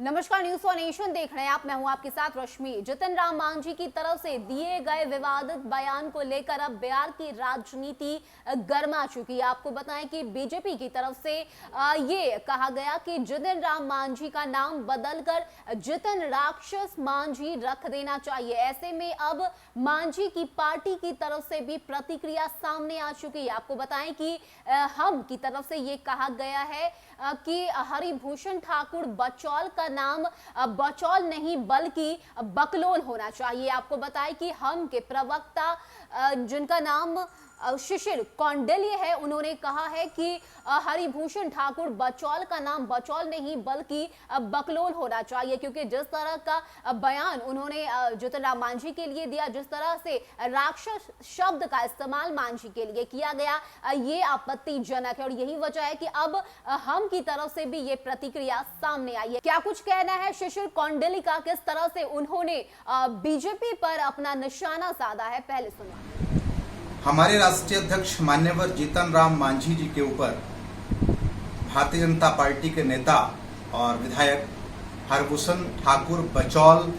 नमस्कार, news for nation देख रहे हैं आप। मैं हूं आपके साथ रश्मि। जितन राम मांझी की तरफ से दिए गए विवादित बयान को लेकर अब बिहार की राजनीति गर्मा चुकी है। आपको बताएं कि बीजेपी की तरफ से ये कहा गया कि जितन राम मांझी का नाम बदलकर जितन राक्षस मांझी रख देना चाहिए। ऐसे में अब मांझी की पार्टी की तरफ से भी प्रतिक्रिया सामने आ चुकी है। आपको बताएं कि हम की तरफ से ये कहा गया है कि हरिभूषण ठाकुर बचौल का नाम बचौल नहीं बल्कि बकलोल होना चाहिए। आपको बताएं कि हम के प्रवक्ता जिनका नाम शिशिर कौंडिल्य है, उन्होंने कहा है कि हरिभूषण ठाकुर बचौल का नाम बचौल नहीं बल्कि बकलोल होना चाहिए, क्योंकि जिस तरह का बयान उन्होंने जितन राम मांझी के लिए दिया, जिस तरह से राक्षस शब्द का इस्तेमाल मांझी के लिए किया गया, ये आपत्तिजनक है। और यही वजह है कि अब हम की तरफ से भी ये प्रतिक्रिया सामने आई है। क्या कुछ कहना है शिशिर कौंडिल्य का, किस तरह से उन्होंने बीजेपी पर अपना निशाना साधा है, पहले सुना। हमारे राष्ट्रीय अध्यक्ष मान्यवर जीतन राम मांझी जी के ऊपर भारतीय जनता पार्टी के नेता और विधायक हरभूषण ठाकुर बचौल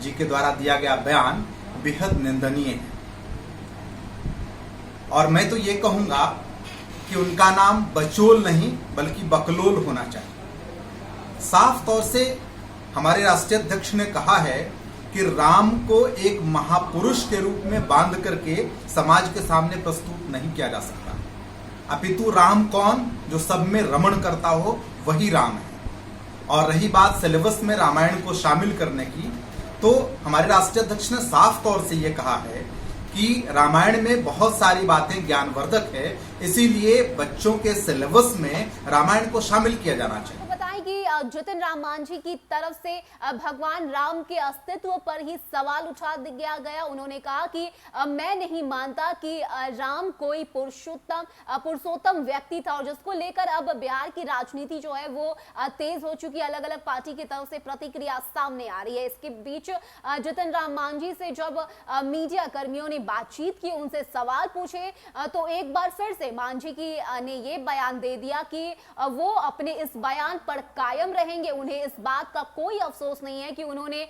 जी के द्वारा दिया गया बयान बेहद निंदनीय है। और मैं तो ये कहूंगा कि उनका नाम बचौल नहीं बल्कि बकलोल होना चाहिए। साफ तौर से हमारे राष्ट्रीय अध्यक्ष ने कहा है कि राम को एक महापुरुष के रूप में बांध करके समाज के सामने प्रस्तुत नहीं किया जा सकता, अपितु राम कौन, जो सब में रमण करता हो वही राम है। और रही बात सिलेबस में रामायण को शामिल करने की, तो हमारे राष्ट्रीय अध्यक्ष ने साफ तौर से यह कहा है कि रामायण में बहुत सारी बातें ज्ञानवर्धक है, इसीलिए बच्चों के सिलेबस में रामायण को शामिल किया जाना चाहिए। जितन राम मांझी की तरफ से भगवान राम के अस्तित्व पर ही सवाल उठा दिया गया। उन्होंने कहा कि मैं नहीं मानता कि राम कोई पुरुषोत्तम व्यक्ति था, और जिसको लेकर अब बिहार की राजनीति जो है वो तेज हो चुकी है। अलग अलग पार्टी की तरफ से प्रतिक्रिया सामने आ रही है। इसके बीच जितन राम मांझी से जब मीडिया कर्मियों ने बातचीत की, उनसे सवाल पूछे, तो एक बार फिर से मांझी की ने ये बयान दे दिया कि वो अपने इस बयान पर कायम रहेंगे। उन्हें इस बात का कोई अफसोस नहीं है कि उन्होंने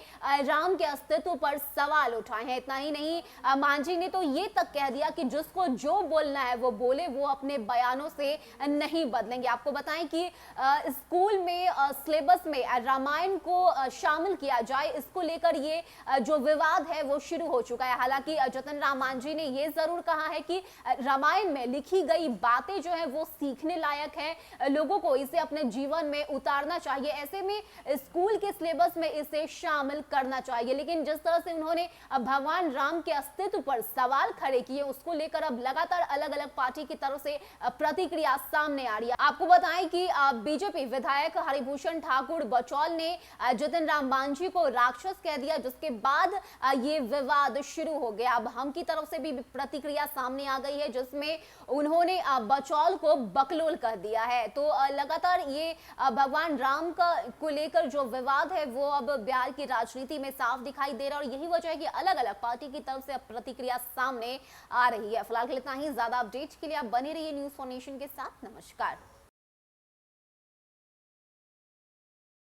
राम के अस्तित्व पर सवाल उठाए हैं। इतना ही नहीं, मांझी ने तो ये तक कह दिया कि जिसको जो बोलना है वो बोले, वो अपने बयानों से नहीं बदलेंगे। आपको बताएं कि स्कूल में सिलेबस में रामायण को शामिल किया जाए, इसको लेकर ये जो विवाद है वो शुरू हो चुका है। हालांकि जितन राम मांझी ने ये जरूर कहा है कि रामायण में लिखी गई बातें जो है वो सीखने लायक है, लोगों को इसे अपने जीवन में उतारना चाहिए, ऐसे में स्कूल के सिलेबस में इसे शामिल करना चाहिए। लेकिन जिस तरह से उन्होंने भगवान राम के अस्तित्व पर सवाल खड़े किए, उसको लेकर अब लगातार अलग अलग पार्टी की तरफ से प्रतिक्रिया सामने आ रही है। आपको बताएं कि बीजेपी विधायक हरिभूषण ठाकुर बचौल ने जितन राम मांझी को राक्षस कह दिया, जिसके बाद ये विवाद शुरू हो गया। अब हम की तरफ से भी प्रतिक्रिया सामने आ गई है, जिसमें उन्होंने बचौल को बकलोल कर दिया है। तो लगातार ये भगवान राम को लेकर जो विवाद है वो अब बिहार की राजनीति में साफ दिखाई दे रहा है, और यही वजह है कि अलग अलग पार्टी की तरफ से अब प्रतिक्रिया सामने आ रही है। फिलहाल इतना ही। ज्यादा अपडेट्स के लिए आप बने रहिए न्यूज फॉर नेशन के साथ। नमस्कार।